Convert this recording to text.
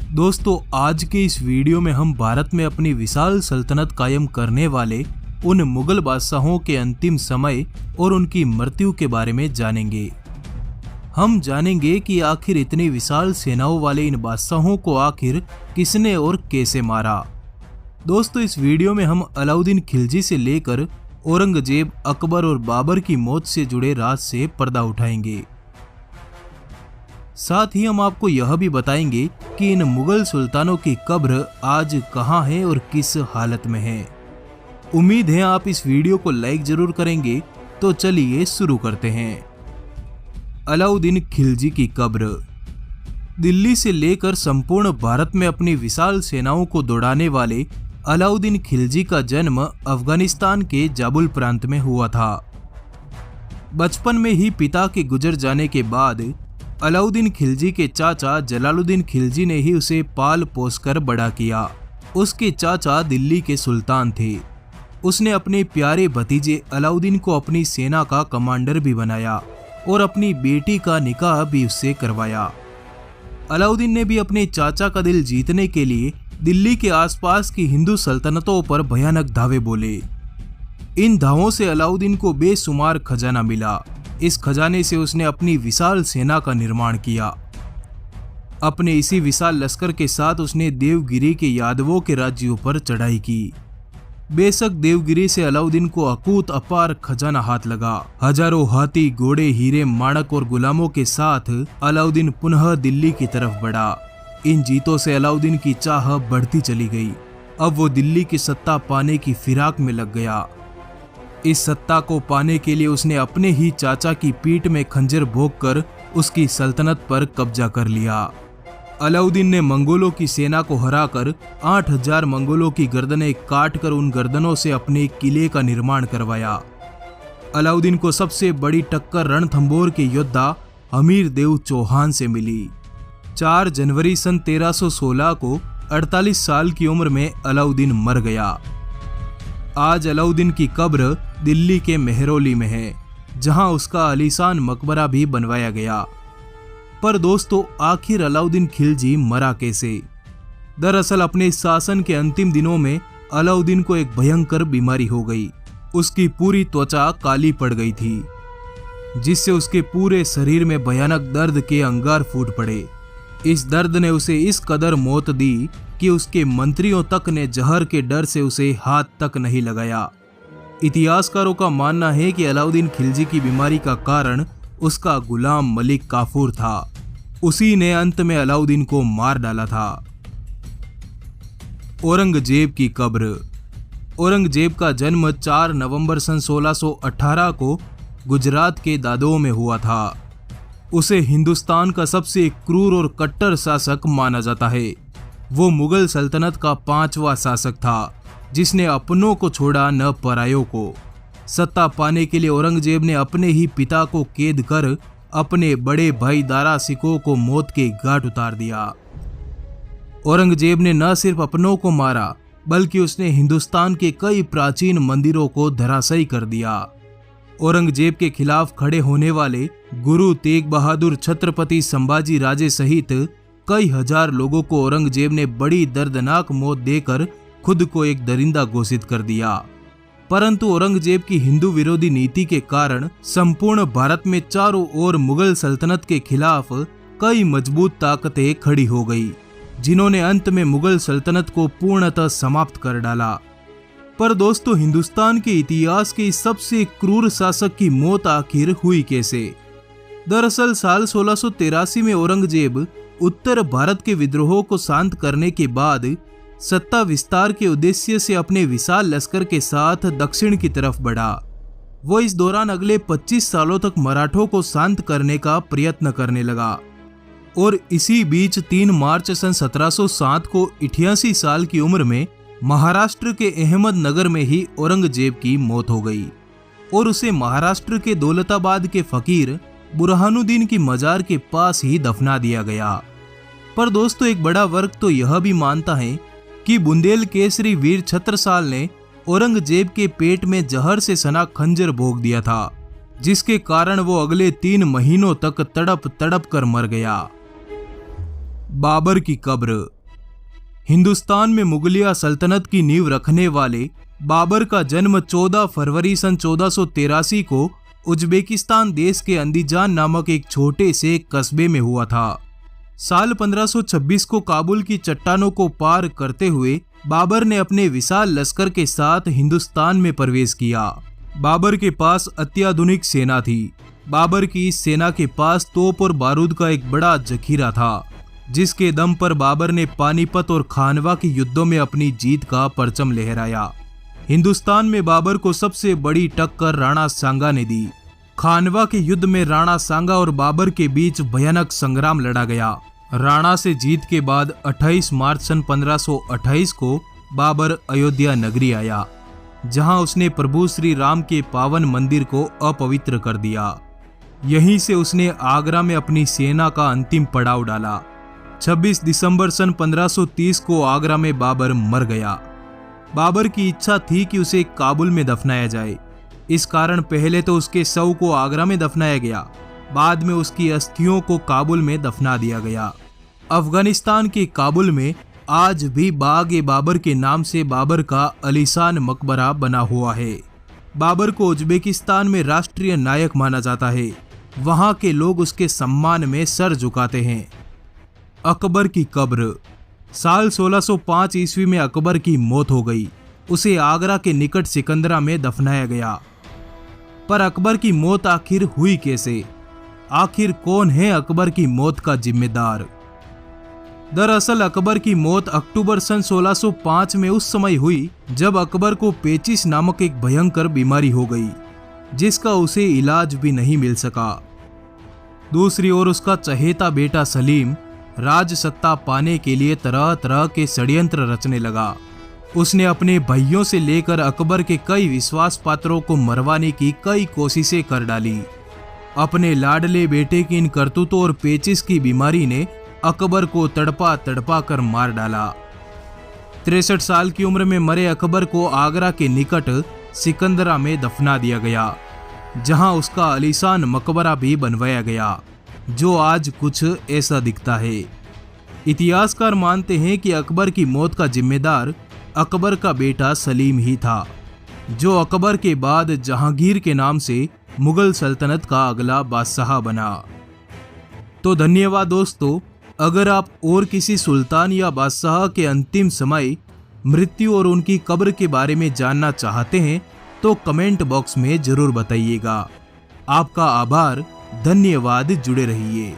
दोस्तों, आज के इस वीडियो में हम भारत में अपनी विशाल सल्तनत कायम करने वाले उन मुगल बादशाहों के अंतिम समय और उनकी मृत्यु के बारे में जानेंगे। हम जानेंगे कि आखिर इतनी विशाल सेनाओं वाले इन बादशाहों को आखिर किसने और कैसे मारा। दोस्तों, इस वीडियो में हम अलाउद्दीन खिलजी से लेकर औरंगजेब, अकबर और बाबर की मौत से जुड़े राज से पर्दा उठाएंगे। साथ ही हम आपको यह भी बताएंगे कि इन मुगल सुल्तानों की कब्र आज कहां है और किस हालत में है। उम्मीद है आप इस वीडियो को लाइक जरूर करेंगे। तो चलिए शुरू करते हैं। अलाउद्दीन खिलजी की कब्र। दिल्ली से लेकर संपूर्ण भारत में अपनी विशाल सेनाओं को दौड़ाने वाले अलाउद्दीन खिलजी का जन्म अफगानिस्तान के जाबुल प्रांत में हुआ था। बचपन में ही पिता के गुजर जाने के बाद अलाउद्दीन खिलजी के चाचा जलालुद्दीन खिलजी ने ही उसे पाल पोस कर बड़ा किया। उसके चाचा दिल्ली के सुल्तान थे। उसने अपने प्यारे भतीजे अलाउद्दीन को अपनी सेना का कमांडर भी बनाया और अपनी बेटी का निकाह भी उससे करवाया। अलाउद्दीन ने भी अपने चाचा का दिल जीतने के लिए दिल्ली के आसपास की हिंदू सल्तनतों पर भयानक धावे बोले। इन धावों से अलाउद्दीन को बेशुमार खजाना मिला। इस खजाने से उसने अपनी विशाल सेना का निर्माण किया। अपने इसी विशाल लश्कर के साथ उसने देवगिरी के यादवों के राज्यों पर चढ़ाई की। बेशक देवगिरी से अलाउद्दीन को अकूत अपार खजाना हाथ लगा। हजारों हाथी, घोड़े, हीरे, माणक और गुलामों के साथ अलाउद्दीन पुनः दिल्ली की तरफ बढ़ा। इन जीतों से अलाउद्दीन की चाह बढ़ती चली गई। अब वो दिल्ली की सत्ता पाने की फिराक में लग गया। इस सत्ता को पाने के लिए उसने अपने ही चाचा की पीठ में खंजर भोंककर उसकी सल्तनत पर कब्जा कर लिया। अलाउद्दीन ने मंगोलों की सेना को हराकर 8000 मंगोलों की गर्दनें काटकर उन गर्दनों से अपने किले का निर्माण करवाया। अलाउद्दीन को सबसे बड़ी टक्कर रणथंभौर के योद्धा हमीर देव चौहान से मिली। 4 जनवरी सन 1316 को 48 साल की उम्र में अलाउद्दीन मर गया। आज अलाउद्दीन की कब्र दिल्ली के मेहरौली में है, जहां उसका आलीशान मकबरा भी बनवाया गया। पर दोस्तों, आखिर अलाउद्दीन खिलजी मरा कैसे? दरअसल अपने शासन के अंतिम दिनों में अलाउद्दीन को एक भयंकर बीमारी हो गई। उसकी पूरी त्वचा काली पड़ गई थी, जिससे उसके पूरे शरीर में भयानक दर्द के अंगार फूट पड़े। इस दर्द ने उसे इस कदर मौत दी कि उसके मंत्रियों तक ने जहर के डर से उसे हाथ तक नहीं लगाया। इतिहासकारों का मानना है कि अलाउद्दीन खिलजी की बीमारी का कारण उसका गुलाम मलिक काफूर था। उसी ने अंत में अलाउद्दीन को मार डाला था। औरंगजेब की कब्र। औरंगजेब का जन्म 4 नवंबर सन 1618 को गुजरात के दादोह में हुआ था। उसे हिंदुस्तान का सबसे क्रूर और कट्टर शासक माना जाता है। वो मुगल सल्तनत का 5वां शासक था, जिसने अपनों को छोड़ा न परायों को। सत्ता पाने के लिए औरंगजेब ने अपने ही पिता को कैद कर अपने बड़े भाई दारा सिकोह को मौत के घाट उतार दिया। औरंगजेब ने न सिर्फ अपनों को मारा, बल्कि उसने हिंदुस्तान के कई प्राचीन मंदिरों को धराशायी कर दिया। औरंगजेब के खिलाफ खड़े होने वाले गुरु तेग बहादुर, छत्रपति संभाजी राजे सहित कई हजार लोगों को औरंगजेब ने बड़ी दर्दनाक मौत देकर खुद को एक दरिंदा घोषित कर दिया। परंतु औरंगजेब की हिंदू विरोधी नीति के कारण संपूर्ण भारत में चारों ओर मुगल सल्तनत के खिलाफ कई मजबूत ताकतें खड़ी हो गई, जिन्होंने अंत में मुगल सल्तनत को पूर्णतः समाप्त कर डाला। पर दोस्तों, हिंदुस्तान के इतिहास के सबसे क्रूर शासक की मौत आखिर हुई कैसे? दरअसल साल 1683 में औरंगजेब उत्तर भारत के विद्रोहों को शांत करने के बाद सत्ता विस्तार के उद्देश्य से अपने विशाल लश्कर के साथ दक्षिण की तरफ बढ़ा। वो इस दौरान अगले 25 सालों तक मराठों को शांत करने का प्रयत्न करने लगा। और इसी बीच 3 मार्च सन 1707 को 88 साल की उम्र में महाराष्ट्र के अहमदनगर में ही औरंगजेब की मौत हो गई और उसे महाराष्ट्र के दौलताबाद के फकीर बुरहानुद्दीन की मजार के पास ही दफना दिया गया। पर दोस्तों, एक बड़ा वर्ग तो यह भी मानता है कि बुंदेल केसरी वीर छत्रसाल ने औरंगजेब के पेट में जहर से सना खंजर भोग दिया था, जिसके कारण वो अगले 3 महीनों तक तड़प तड़प कर मर गया। बाबर की कब्र। हिंदुस्तान में मुगलिया सल्तनत की नींव रखने वाले बाबर का जन्म 14 फरवरी सन 1483 को उज्बेकिस्तान देश के अंदीजान नामक एक छोटे से कस्बे में हुआ था। साल 1526 को काबुल की चट्टानों को पार करते हुए बाबर ने अपने विशाल लश्कर के साथ हिंदुस्तान में प्रवेश किया। बाबर के पास अत्याधुनिक सेना थी। बाबर की इस सेना के पास तोप और बारूद का एक बड़ा जखीरा था, जिसके दम पर बाबर ने पानीपत और खानवा के युद्धों में अपनी जीत का परचम लहराया। हिंदुस्तान में बाबर को सबसे बड़ी टक्कर राणा सांगा ने दी। खानवा के युद्ध में राणा सांगा और बाबर के बीच भयानक संग्राम लड़ा गया। राणा से जीत के बाद 28 मार्च सन 1528 को बाबर अयोध्या नगरी आया, जहां उसने प्रभु श्री राम के पावन मंदिर को अपवित्र कर दिया। यहीं से उसने आगरा में अपनी सेना का अंतिम पड़ाव डाला। 26 दिसंबर सन 1530 को आगरा में बाबर मर गया। बाबर की इच्छा थी कि उसे काबुल में दफनाया जाए। इस कारण पहले तो उसके शव को आगरा में दफनाया गया, बाद में उसकी अस्थियों को काबुल में दफना दिया गया। अफगानिस्तान के काबुल में आज भी बाग-ए बाबर के नाम से बाबर का अलीशान मकबरा बना हुआ है। बाबर को उज्बेकिस्तान में राष्ट्रीय नायक माना जाता है। वहां के लोग उसके सम्मान में सर झुकाते हैं। अकबर की कब्र। साल 1605 ईस्वी में अकबर की मौत हो गई। उसे आगरा के निकट सिकंदरा में दफनाया गया। पर अकबर की मौत आखिर हुई कैसे? आखिर कौन है अकबर की मौत का जिम्मेदार? दरअसल अकबर की मौत अक्टूबर सन 1605 में उस समय हुई जब अकबर को पेचिश नामक एक भयंकर बीमारी हो गई, जिसका उसे इलाज भी नहीं मिल सका। दूसरी ओर उसका चहेता बेटा सलीम राज सत्ता पाने के लिए तरह तरह के षड्यंत्र रचने लगा। उसने अपने भाइयों से लेकर अकबर के कई विश्वास पात्रों को मरवाने की कई कोशिशें कर डाली। अपने लाडले बेटे की इन करतूतों और पेचिश की बीमारी ने अकबर को तड़पा तड़पा कर मार डाला। 63 साल की उम्र में मरे अकबर को आगरा के निकट सिकंदरा में दफना दिया गया, जहां उसका आलीशान मकबरा भी बनवाया गया, जो आज कुछ ऐसा दिखता है। इतिहासकार मानते हैं कि अकबर की मौत का जिम्मेदार अकबर का बेटा सलीम ही था, जो अकबर के बाद जहांगीर के नाम से मुगल सल्तनत का अगला बादशाह बना। तो धन्यवाद दोस्तों। अगर आप और किसी सुल्तान या बादशाह के अंतिम समय, मृत्यु और उनकी कब्र के बारे में जानना चाहते हैं तो कमेंट बॉक्स में जरूर बताइएगा। आपका आभार, धन्यवाद, जुड़े रहिए।